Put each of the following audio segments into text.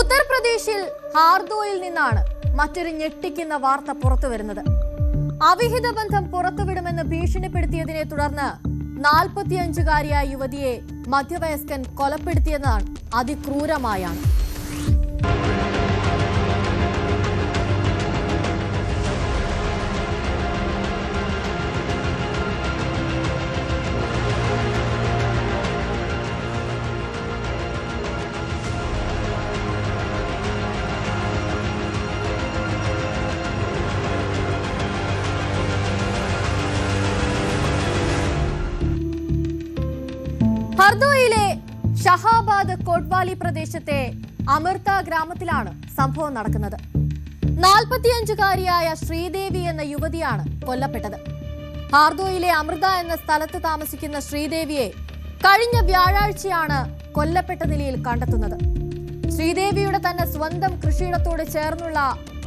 ഉത്തർപ്രദേശിൽ ഹാർദോയിൽ നിന്നാണ് മറ്റൊരു ഞെട്ടിക്കുന്ന വാർത്ത പുറത്തുവരുന്നത്. അവിഹിത ബന്ധം പുറത്തുവിടുമെന്ന് ഭീഷണിപ്പെടുത്തിയതിനെ തുടർന്ന് 45-കാരിയായ യുവതിയെ മധ്യവയസ്കൻ കൊലപ്പെടുത്തിയതാണ് അതിക്രൂരമായാണ്. ഹർദോയിലെ ഷഹാബാദ് കോട്ട്വാലി പ്രദേശത്തെ അമൃത ഗ്രാമത്തിലാണ് സംഭവം നടക്കുന്നത്. 45-കാരിയായ ശ്രീദേവി എന്ന യുവതിയാണ് കൊല്ലപ്പെട്ടത്. ഹാർദോയിലെ അമൃത എന്ന സ്ഥലത്ത് താമസിക്കുന്ന ശ്രീദേവിയെ കഴിഞ്ഞ വ്യാഴാഴ്ചയാണ് കൊല്ലപ്പെട്ട നിലയിൽ കണ്ടെത്തുന്നത്. ശ്രീദേവിയുടെ തന്നെ സ്വന്തം കൃഷിയിടത്തോട് ചേർന്നുള്ള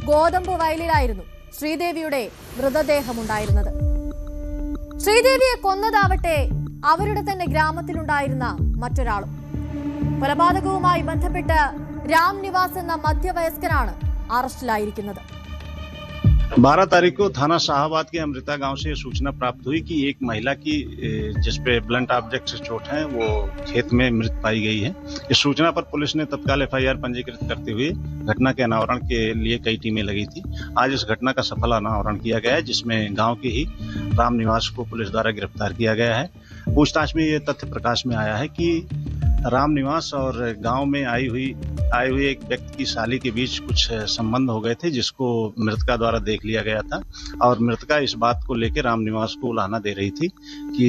ഗോതമ്പ് വയലിലായിരുന്നു ശ്രീദേവിയുടെ മൃതദേഹമുണ്ടായിരുന്നത്. ശ്രീദേവിയെ കൊന്നതാവട്ടെ അവരുടെ തന്നെ ഗ്രാമത്തിലുണ്ടായിരുന്ന മറ്റൊരാളും. കൊലപാതകവുമായി ബന്ധപ്പെട്ട് രാം നിവാസ് എന്ന മധ്യവയസ്കനാണ് അറസ്റ്റിലായിരിക്കുന്നത്. 12 तारीख को थाना शाहबाद के अमृता गांव से सूचना प्राप्त हुई कि एक महिला की जिसपे ब्लंट ऑब्जेक्ट से चोट है वो खेत में मृत पाई गई है। इस सूचना पर पुलिस ने तत्काल FIR पंजीकृत करते हुए घटना के अनावरण के लिए कई टीमें लगी थी। आज इस घटना का सफल अनावरण किया गया है, जिसमें गाँव के ही राम निवास को पुलिस द्वारा गिरफ्तार किया गया है। पूछताछ में ये तथ्य प्रकाश में आया है कि राम निवास और गांव में आई हुई एक व्यक्ति की साली के बीच कुछ संबंध हो गए थे, जिसको मृतका द्वारा देख लिया गया था। और मृतका इस बात को लेकर राम निवास को उलाहना दे रही थी कि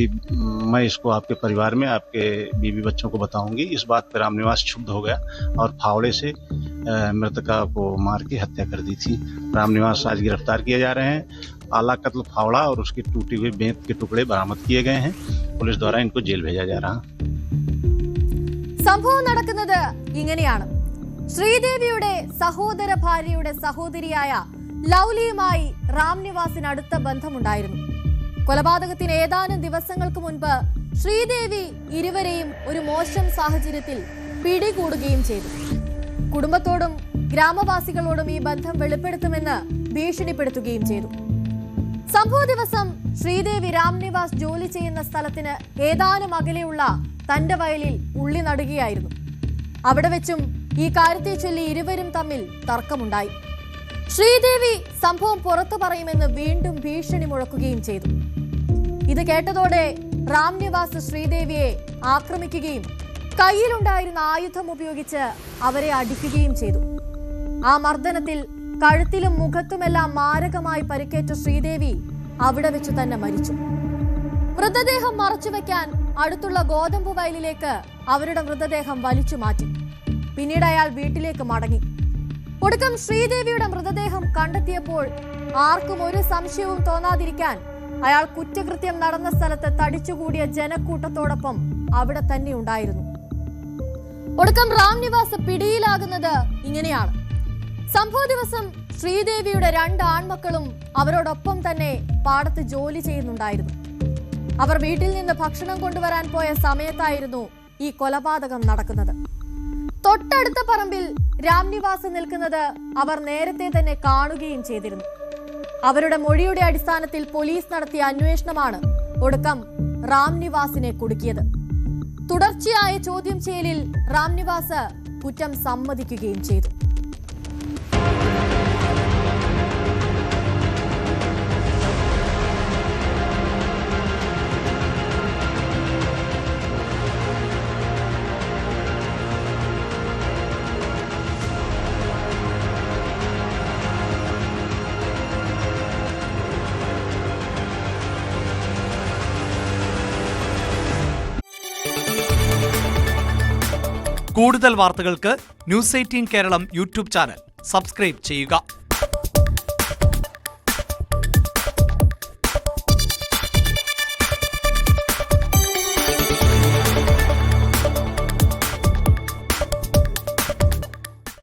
मैं इसको आपके परिवार में आपके बीवी बच्चों को बताऊंगी। इस बात पर राम निवास क्षुब्ध हो गया और फावड़े से मृतका को मार के हत्या कर दी थी। राम निवास आज गिरफ्तार किए जा रहे हैं। आला कत्ल फावड़ा और उसके टूटे हुए बेंत के टुकड़े बरामद किए गए हैं। पुलिस द्वारा इनको जेल भेजा जा रहा है। സംഭവം നടക്കുന്നത് ഇങ്ങനെയാണ്. ശ്രീദേവിയുടെ സഹോദര ഭാര്യയുടെ സഹോദരിയായ ലൗലിയുമായി രാം നിവാസിന് അടുത്ത ബന്ധമുണ്ടായിരുന്നു. കൊലപാതകത്തിന് ഏതാനും ദിവസങ്ങൾക്ക് മുൻപ് ശ്രീദേവി ഇരുവരെയും ഒരു മോശം സാഹചര്യത്തിൽ പിടികൂടുകയും ചെയ്തു. കുടുംബത്തോടും ഗ്രാമവാസികളോടും ഈ ബന്ധം വെളിപ്പെടുത്തുമെന്ന് ഭീഷണിപ്പെടുത്തുകയും ചെയ്തു. സംഭവ ദിവസം ശ്രീദേവി രാം നിവാസ് ജോലി ചെയ്യുന്ന സ്ഥലത്തിന് ഏതാനും അകലെയുള്ള തന്റെ വയലിൽ ഉള്ളി നടുകയായിരുന്നു. അവിടെ വെച്ചും ഈ കാര്യത്തെ ചൊല്ലി ഇരുവരും തമ്മിൽ തർക്കമുണ്ടായി. ശ്രീദേവി സംഭവം പുറത്തു പറയുമെന്ന് വീണ്ടും ഭീഷണി മുഴക്കുകയും ചെയ്തു. ഇത് കേട്ടതോടെ രാം നിവാസ് ശ്രീദേവിയെ ആക്രമിക്കുകയും കയ്യിലുണ്ടായിരുന്ന ആയുധം ഉപയോഗിച്ച് അവരെ അടിക്കുകയും ചെയ്തു. ആ മർദ്ദനത്തിൽ കഴുത്തിലും മുഖത്തുമെല്ലാം മാരകമായി പരിക്കേറ്റ ശ്രീദേവി അവിടെ വെച്ച് തന്നെ മരിച്ചു. മൃതദേഹം മറച്ചുവെക്കാൻ അടുത്തുള്ള ഗോതമ്പ് വയലിലേക്ക് അവരുടെ മൃതദേഹം വലിച്ചു മാറ്റി. പിന്നീട് അയാൾ വീട്ടിലേക്ക് മടങ്ങി. ഒടുക്കം ശ്രീദേവിയുടെ മൃതദേഹം കണ്ടെത്തിയപ്പോൾ ആർക്കും ഒരു സംശയവും തോന്നാതിരിക്കാൻ അയാൾ കുറ്റകൃത്യം നടന്ന സ്ഥലത്ത് തടിച്ചുകൂടിയ ജനക്കൂട്ടത്തോടൊപ്പം അവിടെ തന്നെ ഉണ്ടായിരുന്നു. ഒടുക്കം രാം നിവാസ് പിടിയിലാകുന്നത് ഇങ്ങനെയാണ്. സംഭവ ദിവസം ശ്രീദേവിയുടെ 2 ആൺമക്കളും അവരോടൊപ്പം തന്നെ പാടത്ത് ജോലി ചെയ്യുന്നുണ്ടായിരുന്നു. അവർ വീട്ടിൽ നിന്ന് ഭക്ഷണം കൊണ്ടുവരാൻ പോയ സമയത്തായിരുന്നു ഈ കൊലപാതകം നടക്കുന്നത്. തൊട്ടടുത്ത പറമ്പിൽ രാം നിവാസ് നിൽക്കുന്നത് അവർ നേരത്തെ തന്നെ കാണുകയും ചെയ്തിരുന്നു. അവരുടെ മൊഴിയുടെ അടിസ്ഥാനത്തിൽ പോലീസ് നടത്തിയ അന്വേഷണമാണ് ഒടുക്കം രാം നിവാസിനെ കുടുക്കിയത്. തുടർച്ചയായ ചോദ്യം ചെയ്യലിൽ രാം നിവാസ് കുറ്റം സമ്മതിക്കുകയും ചെയ്തു. കൂടുതൽ വാർത്തകൾക്ക് News 18 Keralam YouTube channel subscribe ചെയ്യുക.